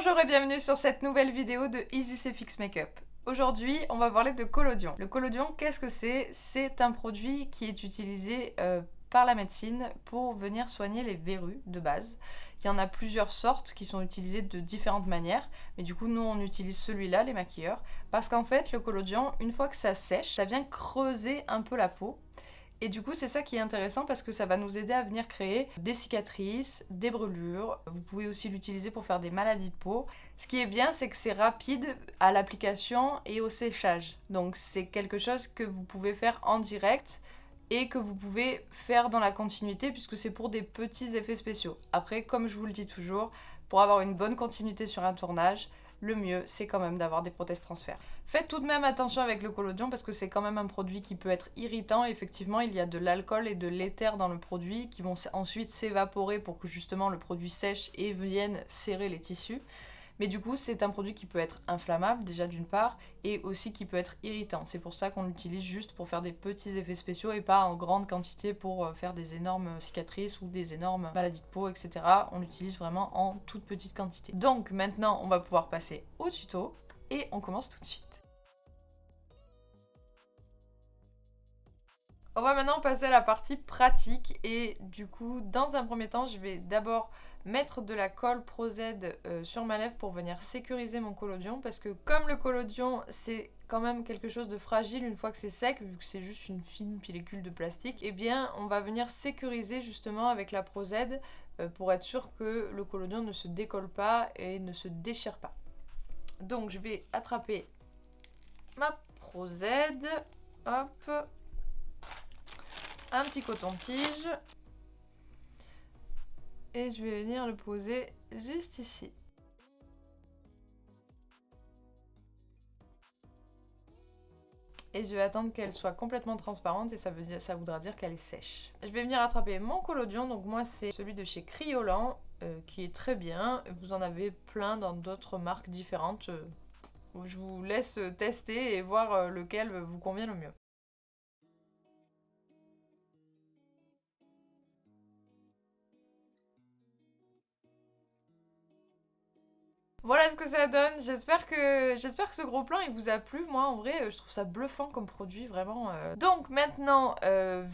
Bonjour et bienvenue sur cette nouvelle vidéo de Easy C Fix Makeup. Aujourd'hui, on va parler de collodion. Le collodion, qu'est-ce que c'est? C'est un produit qui est utilisé par la médecine pour venir soigner les verrues de base. Il y en a plusieurs sortes qui sont utilisées de différentes manières, mais du coup nous on utilise celui-là, les maquilleurs, parce qu'en fait le collodion, une fois que ça sèche, ça vient creuser un peu la peau. Et du coup, c'est ça qui est intéressant parce que ça va nous aider à venir créer des cicatrices, des brûlures. Vous pouvez aussi l'utiliser pour faire des maladies de peau. Ce qui est bien, c'est que c'est rapide à l'application et au séchage. Donc c'est quelque chose que vous pouvez faire en direct et que vous pouvez faire dans la continuité puisque c'est pour des petits effets spéciaux. Après, comme je vous le dis toujours, pour avoir une bonne continuité sur un tournage, le mieux, c'est quand même d'avoir des prothèses transfert. Faites tout de même attention avec le collodion parce que c'est quand même un produit qui peut être irritant. Effectivement, il y a de l'alcool et de l'éther dans le produit qui vont ensuite s'évaporer pour que justement le produit sèche et vienne serrer les tissus. Mais du coup, c'est un produit qui peut être inflammable déjà d'une part et aussi qui peut être irritant. C'est pour ça qu'on l'utilise juste pour faire des petits effets spéciaux et pas en grande quantité pour faire des énormes cicatrices ou des énormes maladies de peau, etc. On l'utilise vraiment en toute petite quantité. Donc maintenant, on va pouvoir passer au tuto et on commence tout de suite. On va maintenant passer à la partie pratique et du coup, dans un premier temps, je vais d'abord mettre de la colle Pro Z sur ma lèvre pour venir sécuriser mon collodion parce que comme le collodion c'est quand même quelque chose de fragile une fois que c'est sec vu que c'est juste une fine pellicule de plastique, eh bien on va venir sécuriser justement avec la Pro Z pour être sûr que le collodion ne se décolle pas et ne se déchire pas. Donc je vais attraper ma Pro Z, hop, un petit coton-tige. Et je vais venir le poser juste ici. Et je vais attendre qu'elle soit complètement transparente et ça voudra dire qu'elle est sèche. Je vais venir attraper mon collodion, donc moi c'est celui de chez Kryolan, qui est très bien. Vous en avez plein dans d'autres marques différentes. Je vous laisse tester et voir lequel vous convient le mieux. Voilà ce que ça donne. J'espère que ce gros plan il vous a plu. Moi en vrai je trouve ça bluffant comme produit vraiment. Donc maintenant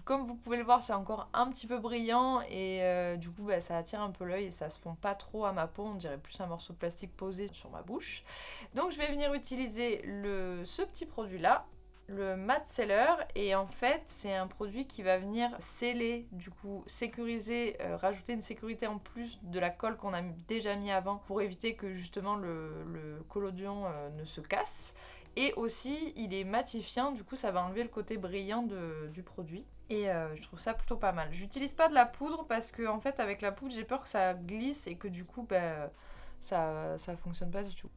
comme vous pouvez le voir c'est encore un petit peu brillant et du coup ça attire un peu l'œil et ça se fond pas trop à ma peau. On dirait plus un morceau de plastique posé sur ma bouche. Donc je vais venir utiliser ce petit produit là, le Matte Seller, et en fait c'est un produit qui va venir sceller, du coup sécuriser, rajouter une sécurité en plus de la colle qu'on a déjà mis avant pour éviter que justement le collodion ne se casse. Et aussi il est matifiant, du coup ça va enlever le côté brillant du produit. Et je trouve ça plutôt pas mal. J'utilise pas de la poudre parce que en fait avec la poudre j'ai peur que ça glisse et que du coup ça fonctionne pas du tout.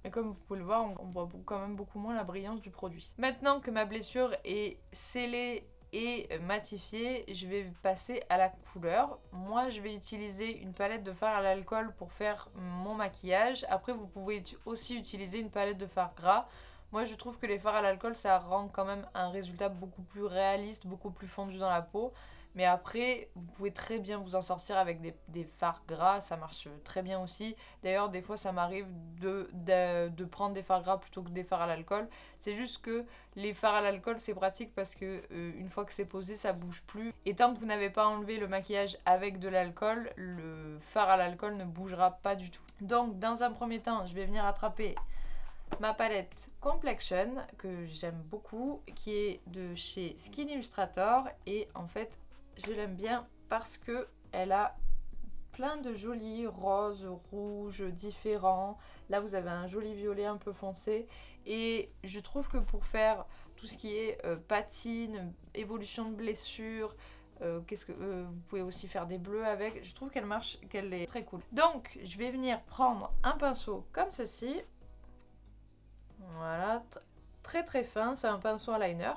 Et comme vous pouvez le voir, on voit quand même beaucoup moins la brillance du produit. Maintenant que ma blessure est scellée et matifiée, je vais passer à la couleur. Moi, je vais utiliser une palette de fard à l'alcool pour faire mon maquillage. Après, vous pouvez aussi utiliser une palette de fard gras. Moi, je trouve que les fards à l'alcool, ça rend quand même un résultat beaucoup plus réaliste, beaucoup plus fondu dans la peau. Mais après, vous pouvez très bien vous en sortir avec des fards gras, ça marche très bien aussi. D'ailleurs, des fois, ça m'arrive de prendre des fards gras plutôt que des fards à l'alcool. C'est juste que les fards à l'alcool, c'est pratique parce que une fois que c'est posé, ça bouge plus. Et tant que vous n'avez pas enlevé le maquillage avec de l'alcool, le fard à l'alcool ne bougera pas du tout. Donc, dans un premier temps, je vais venir attraper ma palette Complexion que j'aime beaucoup, qui est de chez Skin Illustrator, et en fait je l'aime bien parce que elle a plein de jolis roses, rouges différents. Là vous avez un joli violet un peu foncé et je trouve que pour faire tout ce qui est patine, évolution de blessure, vous pouvez aussi faire des bleus avec, je trouve qu'elle est très cool. Donc je vais venir prendre un pinceau comme ceci. Voilà, très très fin, c'est un pinceau eyeliner.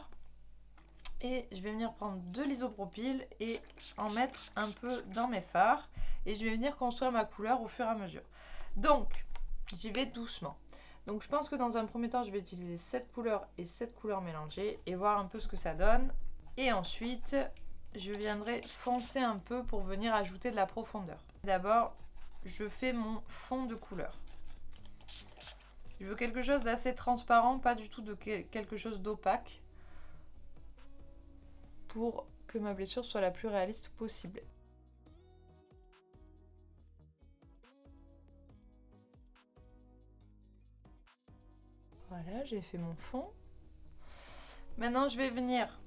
Et je vais venir prendre de l'isopropyl et en mettre un peu dans mes fards. Et je vais venir construire ma couleur au fur et à mesure. Donc, j'y vais doucement. Donc je pense que dans un premier temps, je vais utiliser cette couleur et cette couleur mélangée et voir un peu ce que ça donne. Et ensuite, je viendrai foncer un peu pour venir ajouter de la profondeur. D'abord, je fais mon fond de couleur. Je veux quelque chose d'assez transparent, pas du tout de quelque chose d'opaque, pour que ma blessure soit la plus réaliste possible. Voilà, j'ai fait mon fond. Maintenant, je vais venir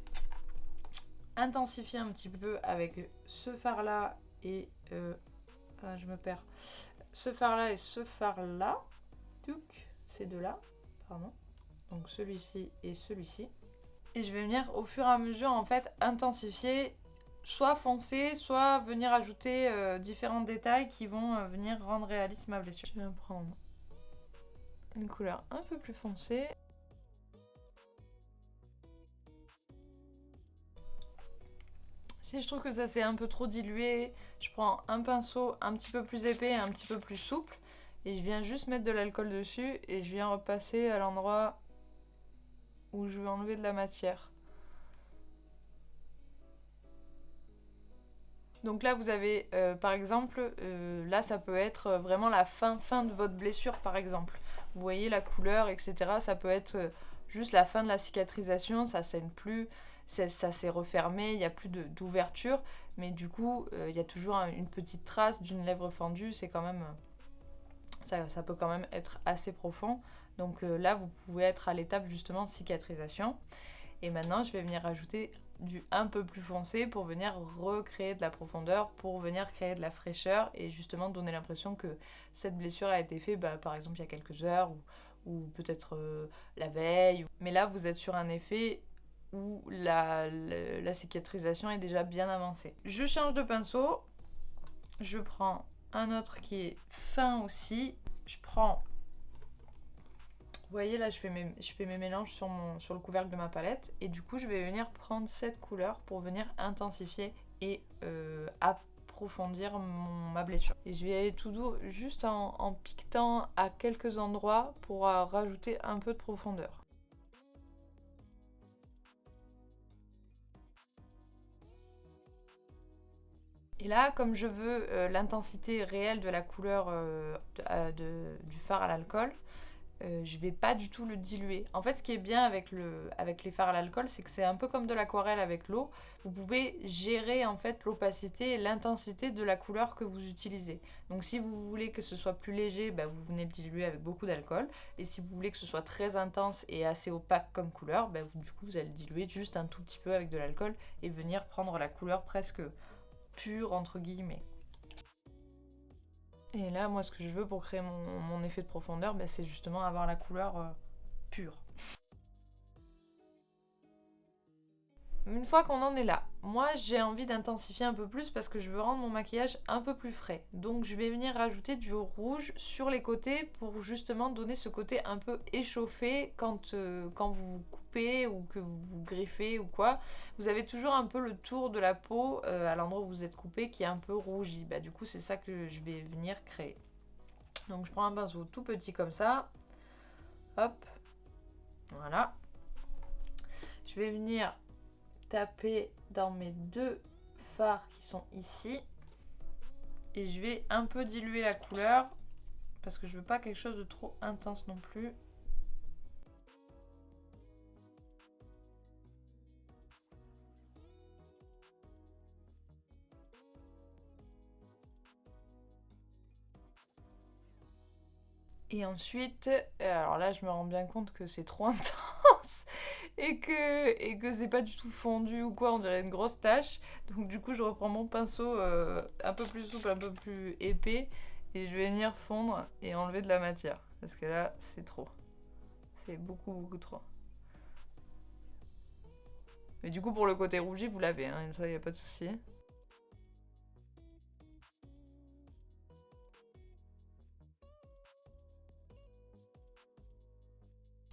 intensifier un petit peu avec ce fard-là et... je me perds. Ce fard-là et ce fard-là. Ces deux-là, pardon. Donc celui-ci et celui-ci. Et je vais venir au fur et à mesure en fait intensifier, soit foncer, soit venir ajouter différents détails qui vont venir rendre réaliste ma blessure. Je vais prendre une couleur un peu plus foncée. Si je trouve que ça s'est un peu trop dilué, je prends un pinceau un petit peu plus épais et un petit peu plus souple. Et je viens juste mettre de l'alcool dessus et je viens repasser à l'endroit où je veux enlever de la matière. Donc là vous avez par exemple, là ça peut être vraiment la fin de votre blessure par exemple. Vous voyez la couleur etc. Ça peut être juste la fin de la cicatrisation, ça saigne plus, ça s'est refermé, il n'y a plus d'ouverture. Mais du coup il y a toujours une petite trace d'une lèvre fendue, c'est quand même... Ça peut quand même être assez profond. Donc là, vous pouvez être à l'étape justement cicatrisation. Et maintenant, je vais venir rajouter du un peu plus foncé pour venir recréer de la profondeur, pour venir créer de la fraîcheur et justement donner l'impression que cette blessure a été faite, par exemple, il y a quelques heures ou peut-être la veille. Mais là, vous êtes sur un effet où la cicatrisation est déjà bien avancée. Je change de pinceau. Je prends un autre qui est fin aussi. Je prends... Vous voyez là, je fais mes mélanges sur le couvercle de ma palette. Et du coup, je vais venir prendre cette couleur pour venir intensifier et approfondir ma blessure. Et je vais aller tout doux, juste en piquetant à quelques endroits pour rajouter un peu de profondeur. Et là, comme je veux l'intensité réelle de la couleur du fard à l'alcool, je vais pas du tout le diluer. En fait, ce qui est bien avec les fards à l'alcool, c'est que c'est un peu comme de l'aquarelle avec l'eau. Vous pouvez gérer en fait l'opacité et l'intensité de la couleur que vous utilisez. Donc si vous voulez que ce soit plus léger, vous venez le diluer avec beaucoup d'alcool. Et si vous voulez que ce soit très intense et assez opaque comme couleur, du coup vous allez le diluer juste un tout petit peu avec de l'alcool et venir prendre la couleur presque pure entre guillemets. Et là, moi, ce que je veux pour créer mon effet de profondeur, c'est justement avoir la couleur pure. Une fois qu'on en est là, moi, j'ai envie d'intensifier un peu plus parce que je veux rendre mon maquillage un peu plus frais. Donc, je vais venir rajouter du rouge sur les côtés pour justement donner ce côté un peu échauffé quand vous coupez ou que vous griffez ou quoi. Vous avez toujours un peu le tour de la peau à l'endroit où vous êtes coupé qui est un peu rougi. Du coup, c'est ça que je vais venir créer. Donc je prends un pinceau tout petit comme ça. Hop. Voilà. Je vais venir taper dans mes deux fards qui sont ici. Et je vais un peu diluer la couleur. Parce que je veux pas quelque chose de trop intense non plus. Et ensuite, alors là je me rends bien compte que c'est trop intense et que c'est pas du tout fondu ou quoi, on dirait une grosse tache. Donc du coup je reprends mon pinceau un peu plus souple, un peu plus épais et je vais venir fondre et enlever de la matière. Parce que là c'est trop. C'est beaucoup trop. Mais du coup pour le côté rougi vous l'avez, hein, ça y a pas de souci.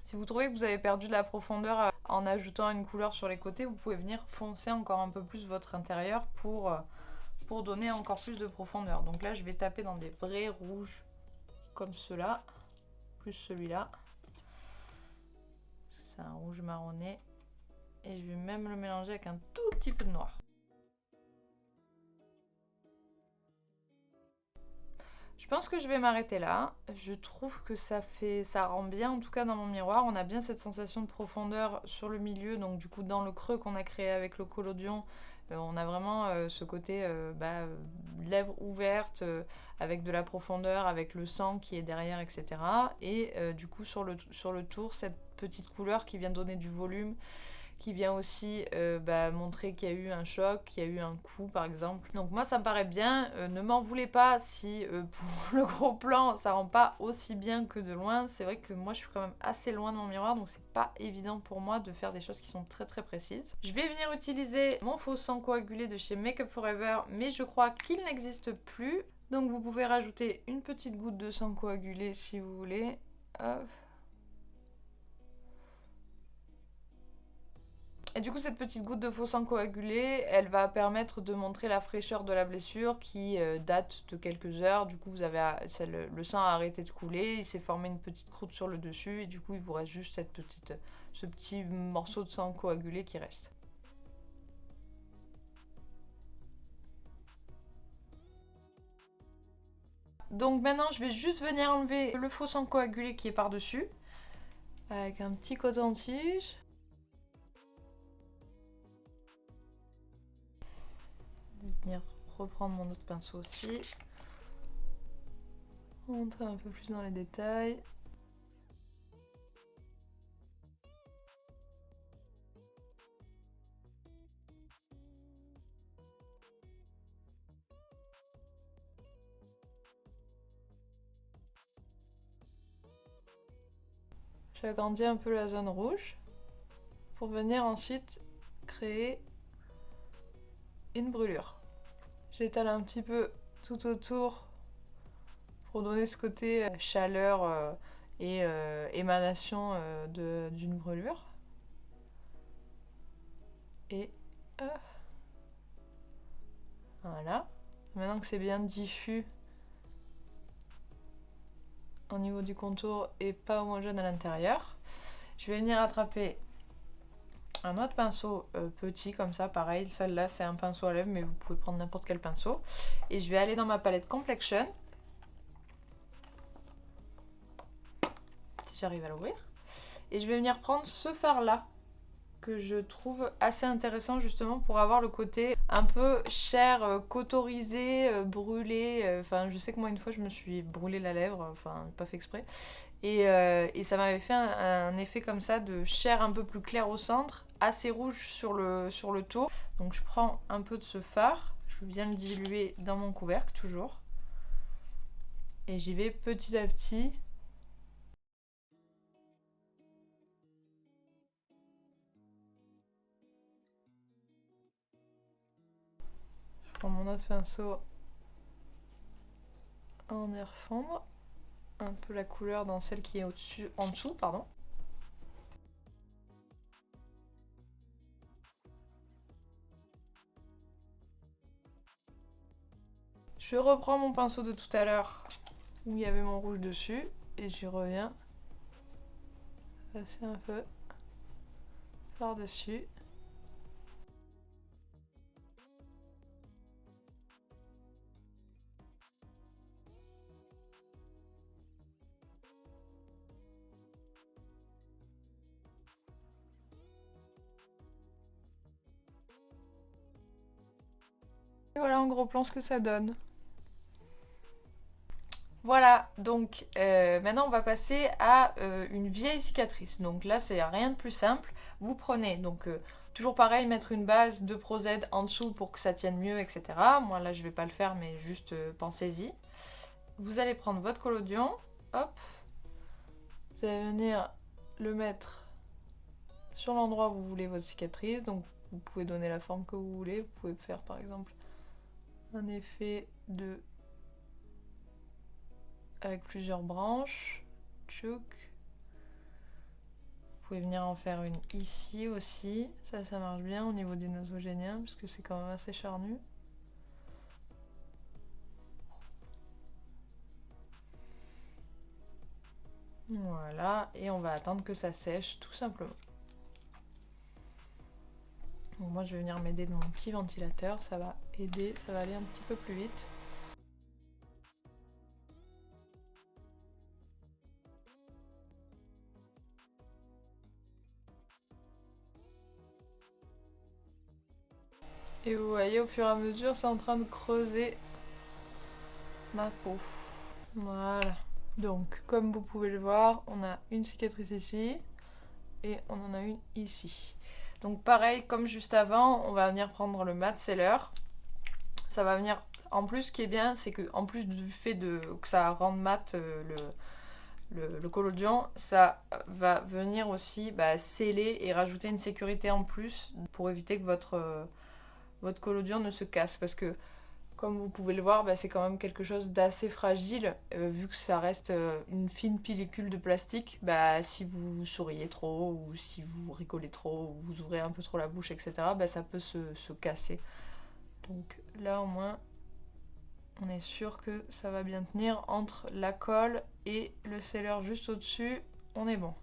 Si vous trouvez que vous avez perdu de la profondeur en ajoutant une couleur sur les côtés, vous pouvez venir foncer encore un peu plus votre intérieur pour donner encore plus de profondeur. Donc là, je vais taper dans des vrais rouges comme ceux-là, plus celui-là. C'est un rouge marronné. Et je vais même le mélanger avec un tout petit peu de noir. Je pense que je vais m'arrêter là. Je trouve que ça rend bien, en tout cas dans mon miroir. On a bien cette sensation de profondeur sur le milieu, donc du coup dans le creux qu'on a créé avec le collodion, on a vraiment ce côté lèvres ouvertes, avec de la profondeur, avec le sang qui est derrière, etc. Et du coup sur le tour, cette petite couleur qui vient donner du volume, qui vient aussi montrer qu'il y a eu un choc, qu'il y a eu un coup par exemple. Donc moi ça me paraît bien, ne m'en voulez pas si pour le gros plan ça rend pas aussi bien que de loin. C'est vrai que moi je suis quand même assez loin de mon miroir, donc c'est pas évident pour moi de faire des choses qui sont très très précises. Je vais venir utiliser mon faux sang coagulé de chez Make Up For Ever, mais je crois qu'il n'existe plus. Donc vous pouvez rajouter une petite goutte de sang coagulé si vous voulez. Hop. Et du coup, cette petite goutte de faux sang coagulé, elle va permettre de montrer la fraîcheur de la blessure qui date de quelques heures. Du coup, le sang a arrêté de couler, il s'est formé une petite croûte sur le dessus et du coup, il vous reste juste ce petit morceau de sang coagulé qui reste. Donc maintenant, je vais juste venir enlever le faux sang coagulé qui est par-dessus avec un petit coton-tige. Je vais venir reprendre mon autre pinceau aussi. Rentrer un peu plus dans les détails. J'agrandis un peu la zone rouge pour venir ensuite créer une brûlure. J'étale un petit peu tout autour pour donner ce côté chaleur et émanation d'une brûlure. Et voilà. Maintenant que c'est bien diffus au niveau du contour et pas homogène à l'intérieur, je vais venir attraper un autre pinceau petit comme ça, pareil, celle-là c'est un pinceau à lèvres mais vous pouvez prendre n'importe quel pinceau. Et je vais aller dans ma palette Complexion, si j'arrive à l'ouvrir. Et je vais venir prendre ce fard-là, que je trouve assez intéressant justement pour avoir le côté un peu chair cauterisé, brûlé. Enfin, je sais que moi une fois je me suis brûlé la lèvre, enfin pas fait exprès. Et ça m'avait fait un effet comme ça de chair un peu plus claire au centre, assez rouge sur le tour. Donc je prends un peu de ce fard, je viens le diluer dans mon couvercle toujours. Et j'y vais petit à petit. Je prends mon autre pinceau, en y refondre un peu la couleur dans celle qui est au-dessus, en dessous, pardon. Je reprends mon pinceau de tout à l'heure où il y avait mon rouge dessus et j'y reviens passer un peu par-dessus. Et voilà en gros plan ce que ça donne. Voilà, donc maintenant on va passer à une vieille cicatrice. Donc là c'est rien de plus simple. Vous prenez donc toujours pareil, mettre une base de Pro Z en dessous pour que ça tienne mieux, etc. Moi là je vais pas le faire mais juste pensez-y. Vous allez prendre votre collodion, hop, vous allez venir le mettre sur l'endroit où vous voulez votre cicatrice. Donc vous pouvez donner la forme que vous voulez. Vous pouvez faire par exemple un effet de avec plusieurs branches. Tchouk. Vous pouvez venir en faire une ici aussi. Ça marche bien au niveau des nasogéniens parce que c'est quand même assez charnu. Voilà, et on va attendre que ça sèche tout simplement. Donc moi je vais venir m'aider de mon petit ventilateur, ça va aider, ça va aller un petit peu plus vite. Et vous voyez, au fur et à mesure, c'est en train de creuser ma peau. Voilà. Donc, comme vous pouvez le voir, on a une cicatrice ici et on en a une ici. Donc pareil, comme juste avant, on va venir prendre le mat seller. Ça va venir... En plus, ce qui est bien, c'est que en plus du fait que ça rende mat le collodion, ça va venir aussi sceller et rajouter une sécurité en plus pour éviter que votre collodion ne se casse. Parce que, comme vous pouvez le voir, c'est quand même quelque chose d'assez fragile, vu que ça reste une fine pellicule de plastique. Si vous souriez trop, ou si vous rigolez trop, ou vous ouvrez un peu trop la bouche, etc., ça peut se casser. Donc là, au moins, on est sûr que ça va bien tenir entre la colle et le seller juste au-dessus. On est bon.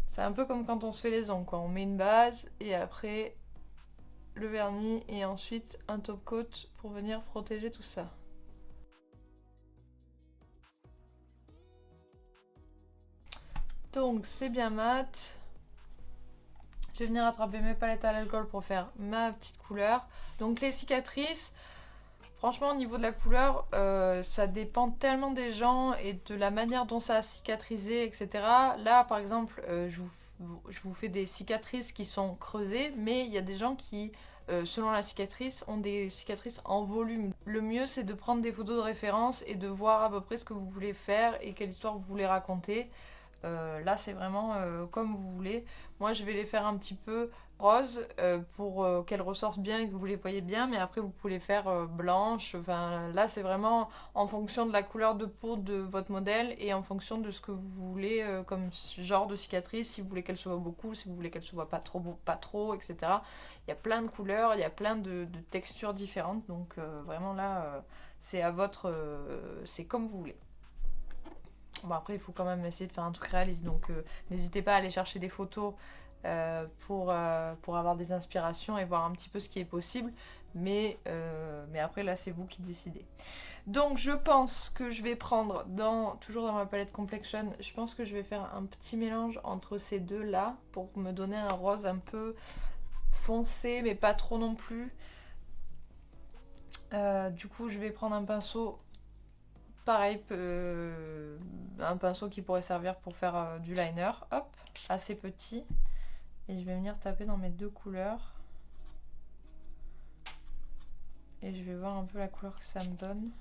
C'est un peu comme quand on se fait les ongles, quoi. On met une base et après le vernis et ensuite un top coat pour venir protéger tout ça. Donc c'est bien mat. Je vais venir attraper mes palettes à l'alcool pour faire ma petite couleur. Donc les cicatrices, franchement au niveau de la couleur, ça dépend tellement des gens et de la manière dont ça a cicatrisé, etc. Là par exemple, je vous fais des cicatrices qui sont creusées, mais il y a des gens qui, selon la cicatrice, ont des cicatrices en volume. Le mieux c'est de prendre des photos de référence et de voir à peu près ce que vous voulez faire et quelle histoire vous voulez raconter. Là c'est vraiment comme vous voulez. Moi je vais les faire un petit peu rose pour qu'elles ressortent bien et que vous les voyez bien, mais après vous pouvez les faire blanches. Enfin, là c'est vraiment en fonction de la couleur de peau de votre modèle et en fonction de ce que vous voulez comme genre de cicatrice, si vous voulez qu'elle se voit beaucoup, si vous voulez qu'elle se voit pas trop, etc. Il y a plein de couleurs, il y a plein de textures différentes, donc vraiment là c'est à votre... c'est comme vous voulez. Bon après il faut quand même essayer de faire un truc réaliste, donc n'hésitez pas à aller chercher des photos pour avoir des inspirations et voir un petit peu ce qui est possible, mais après là c'est vous qui décidez. Donc je pense que je vais prendre, toujours dans ma palette Complexion, je pense que je vais faire un petit mélange entre ces deux là pour me donner un rose un peu foncé mais pas trop non plus. Du coup je vais prendre un pinceau pareil, un pinceau qui pourrait servir pour faire du liner, hop, assez petit. Et je vais venir taper dans mes deux couleurs. Et je vais voir un peu la couleur que ça me donne.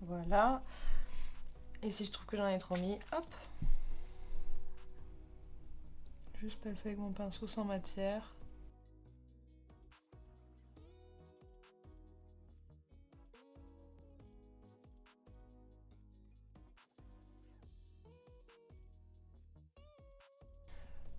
Voilà. Et si je trouve que j'en ai trop mis, hop. Juste passer avec mon pinceau sans matière.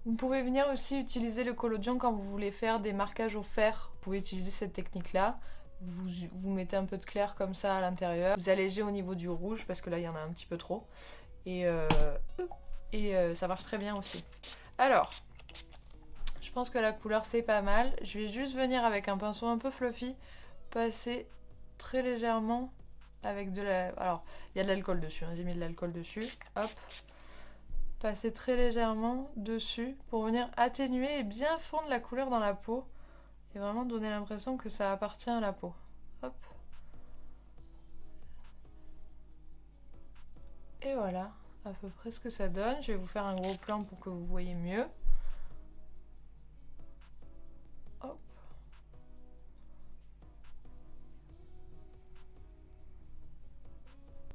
Vous pouvez venir aussi utiliser le collodion quand vous voulez faire des marquages au fer. Vous pouvez utiliser cette technique-là. Vous mettez un peu de clair comme ça à l'intérieur. Vous allégez au niveau du rouge parce que là il y en a un petit peu trop. Et ça marche très bien aussi. Alors, je pense que la couleur c'est pas mal. Je vais juste venir avec un pinceau un peu fluffy, passer très légèrement avec de la... Alors, il y a de l'alcool dessus, hein. J'ai mis de l'alcool dessus. Hop. Passer très légèrement dessus pour venir atténuer et bien fondre la couleur dans la peau. Et vraiment donner l'impression que ça appartient à la peau. Hop. Et voilà, à peu près ce que ça donne. Je vais vous faire un gros plan pour que vous voyez mieux. Hop.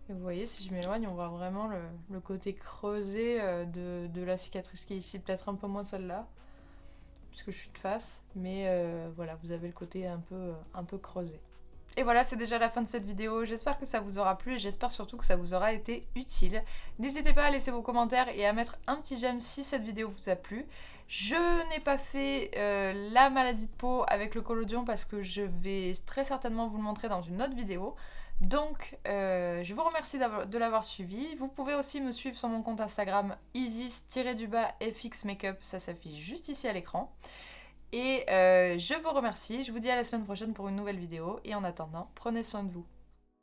Et vous voyez, si je m'éloigne, on voit vraiment le côté creusé de la cicatrice qui est ici. Peut-être un peu moins celle-là, puisque je suis de face. Mais voilà, vous avez le côté un peu creusé. Et voilà, c'est déjà la fin de cette vidéo. J'espère que ça vous aura plu et j'espère surtout que ça vous aura été utile. N'hésitez pas à laisser vos commentaires et à mettre un petit j'aime si cette vidéo vous a plu. Je n'ai pas fait la maladie de peau avec le collodion parce que je vais très certainement vous le montrer dans une autre vidéo. Donc, je vous remercie de l'avoir suivi. Vous pouvez aussi me suivre sur mon compte Instagram isis-fxmakeup, ça s'affiche juste ici à l'écran. Et je vous remercie, je vous dis à la semaine prochaine pour une nouvelle vidéo. Et en attendant, prenez soin de vous.